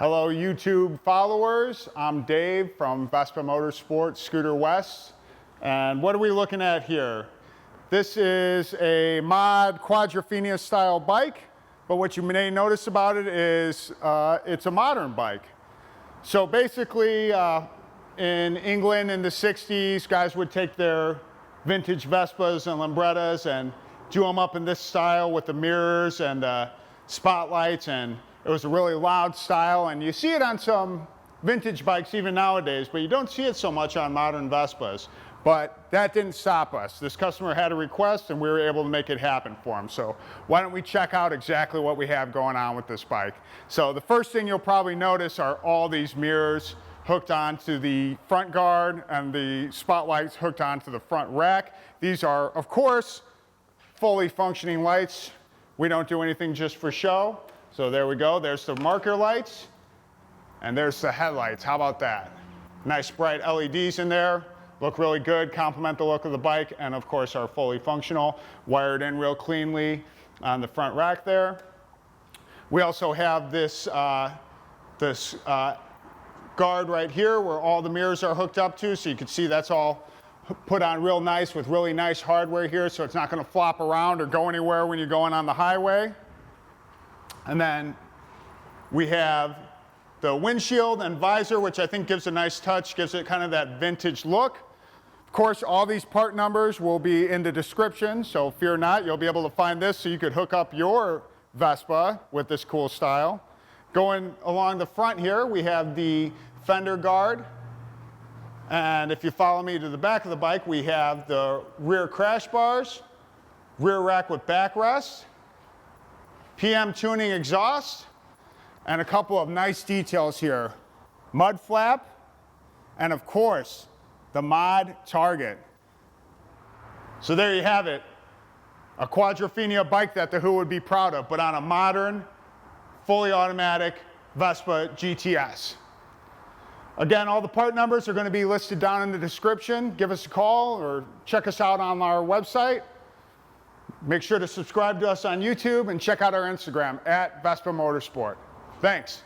Hello YouTube followers, I'm Dave from Vespa Motorsport, Scooter West. And what are we looking at here? This is a Mod Quadrophenia style bike, but what you may notice about it is it's a modern bike. So basically in England in the 60s, guys would take their vintage Vespas and Lambrettas and do them up in this style with the mirrors and spotlights, and it was a really loud style, and you see it on some vintage bikes even nowadays, but you don't see it so much on modern Vespas. But that didn't stop us. This customer had a request and we were able to make it happen for him. So why don't we check out exactly what we have going on with this bike. So the first thing you'll probably notice are all these mirrors hooked onto the front guard and the spotlights hooked onto the front rack. These are, of course, fully functioning lights. We don't do anything just for show. So there we go, there's the marker lights, and there's the headlights. How about that? Nice bright LEDs in there, look really good, complement the look of the bike, and of course are fully functional, wired in real cleanly on the front rack there. We also have this, guard right here where all the mirrors are hooked up to, so you can see that's all put on real nice with really nice hardware here, so it's not going to flop around or go anywhere when you're going on the highway. And then we have the windshield and visor, which I think gives a nice touch, gives it kind of that vintage look. Of course, all these part numbers will be in the description, so fear not, you'll be able to find this so you could hook up your Vespa with this cool style. Going along the front here, we have the fender guard. And if you follow me to the back of the bike, we have the rear crash bars, rear rack with backrest, PM tuning exhaust, and a couple of nice details here. Mudflap, and of course, the Mod target. So there you have it. A Quadrophenia bike that the Who would be proud of, but on a modern, fully automatic Vespa GTS. Again, all the part numbers are going to be listed down in the description. Give us a call or check us out on our website. Make sure to subscribe to us on YouTube and check out our Instagram at Vespa Motorsport. Thanks.